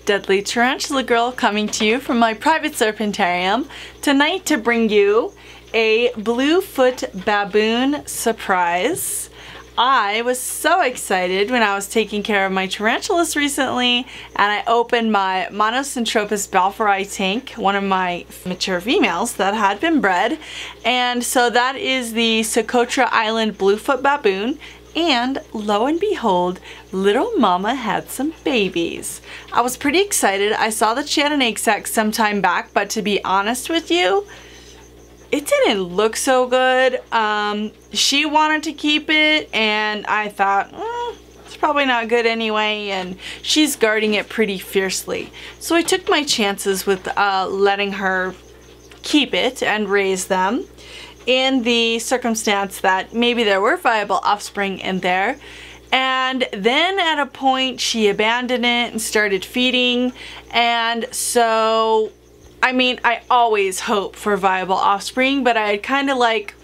Deadly Tarantula Girl coming to you from my private serpentarium tonight to bring you a Bluefoot baboon surprise. I was so excited when I was taking care of my tarantulas recently and I opened my Monocentropus balfouri tank, one of my mature females that had been bred. And so that is the Socotra Island Bluefoot baboon. And lo and behold, little mama had some babies. I was pretty excited. I saw that she had an egg sac some time back, but to be honest with you, it didn't look so good. She wanted to keep it and I thought, it's probably not good anyway, and she's guarding it pretty fiercely. So I took my chances with letting her keep it and raise them, in the circumstance that maybe there were viable offspring in there. And then at a point she abandoned it and started feeding, and so I mean, I always hope for viable offspring, but I had kind of like,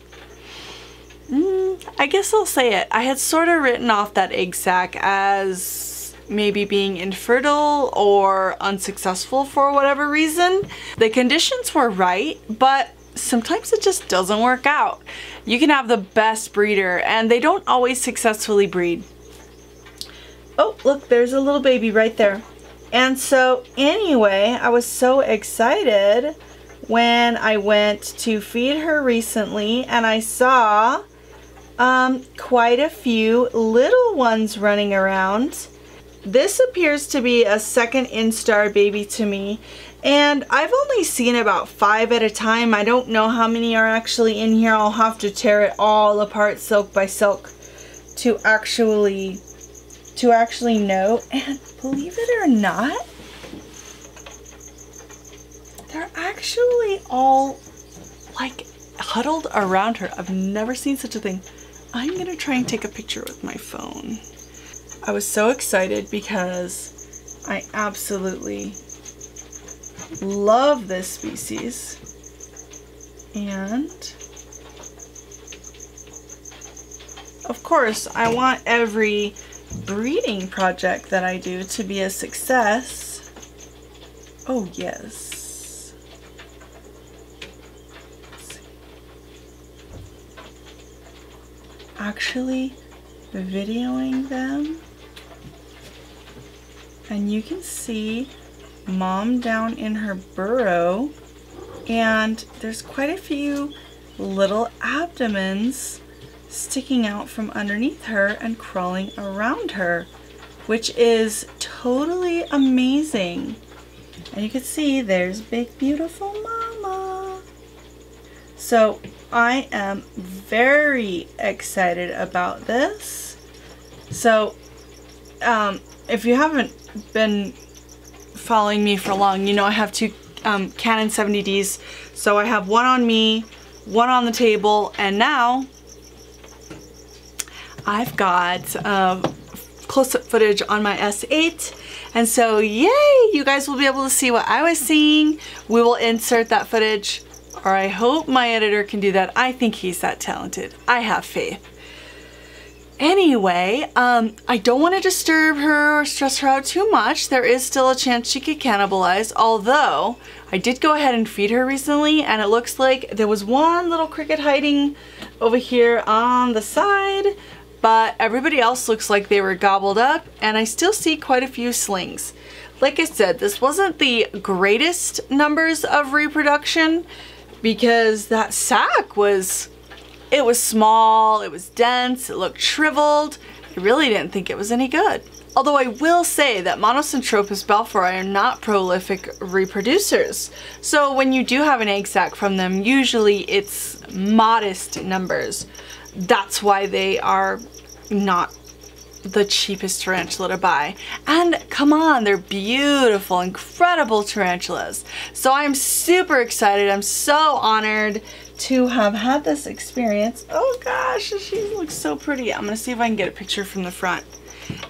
I guess I'll say it, I had sort of written off that egg sac as maybe being infertile or unsuccessful for whatever reason. The conditions were right, but sometimes it just doesn't work out. You can have the best breeder and they don't always successfully breed. Oh, look, there's a little baby right there. And so anyway, I was so excited when I went to feed her recently and I saw quite a few little ones running around. This appears to be a second instar baby to me, and I've only seen about 5 at a time. I don't know how many are actually in here. I'll have to tear it all apart silk by silk to actually know. And believe it or not, they're actually all like huddled around her. I've never seen such a thing. I'm gonna try and take a picture with my phone. I was so excited because I absolutely love this species, and of course I want every breeding project that I do to be a success. Oh yes. Actually videoing them, and you can see mom down in her burrow, and there's quite a few little abdomens sticking out from underneath her and crawling around her, which is totally amazing. And you can see there's big beautiful mama. So I am very excited about this. So if you haven't been following me for long, you know I have two Canon 70Ds. So I have one on me, one on the table, and now I've got close-up footage on my S8. And so yay, you guys will be able to see what I was seeing. We will insert that footage, or I hope my editor can do that. I think he's that talented. I have faith. Anyway, I don't want to disturb her or stress her out too much. There is still a chance she could cannibalize, although I did go ahead and feed her recently, and it looks like there was one little cricket hiding over here on the side, but everybody else looks like they were gobbled up, and I still see quite a few slings. Like I said, this wasn't the greatest numbers of reproduction because that sac was, it was small, it was dense, it looked shriveled. I really didn't think it was any good. Although I will say that Monocentropus balfouri are not prolific reproducers. So when you do have an egg sac from them, usually it's modest numbers. That's why they are not the cheapest tarantula to buy. And come on, they're beautiful, incredible tarantulas. So I'm super excited. I'm so honored to have had this experience. Oh gosh, she looks so pretty. I'm gonna see if I can get a picture from the front.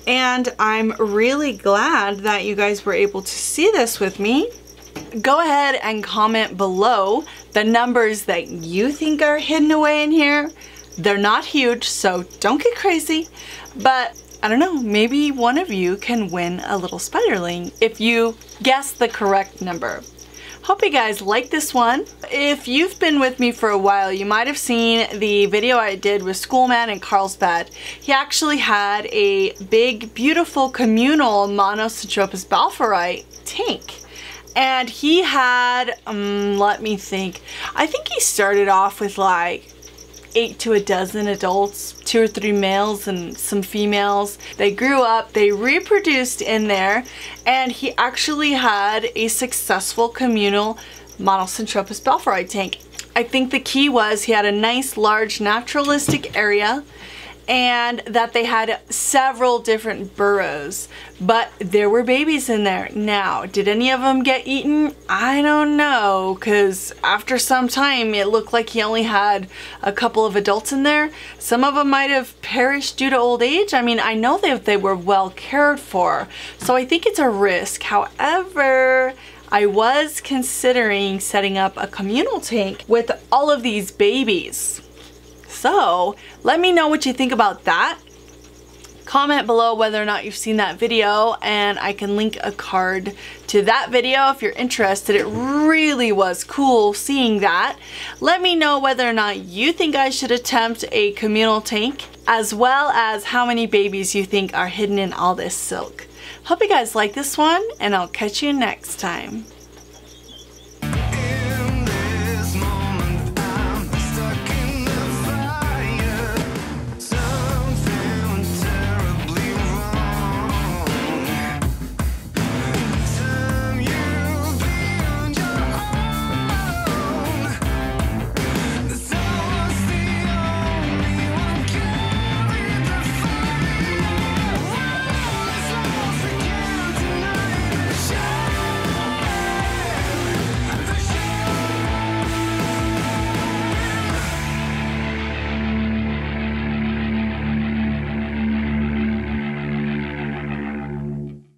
And I'm really glad that you guys were able to see this with me. Go ahead and comment below the numbers that you think are hidden away in here. They're not huge, so don't get crazy. But I don't know, maybe one of you can win a little spiderling if you guess the correct number. Hope you guys like this one. If you've been with me for a while, you might have seen the video I did with Schoolman in Carlsbad. He actually had a big, beautiful communal Monocentropus balfouri tank. And he had, let me think, I think he started off with like 8 to a dozen adults, 2 or 3 males and some females. They grew up, they reproduced in there, and he actually had a successful communal Monocentropus balfouri tank. I think the key was he had a nice large naturalistic area and that they had several different burrows, but there were babies in there. Now, did any of them get eaten? I don't know, because after some time it looked like he only had a couple of adults in there. Some of them might have perished due to old age. I mean, I know that they were well cared for, so I think it's a risk. However, I was considering setting up a communal tank with all of these babies. So let me know what you think about that. Comment below whether or not you've seen that video, and I can link a card to that video if you're interested. It really was cool seeing that. Let me know whether or not you think I should attempt a communal tank, as well as how many babies you think are hidden in all this silk. Hope you guys like this one, and I'll catch you next time.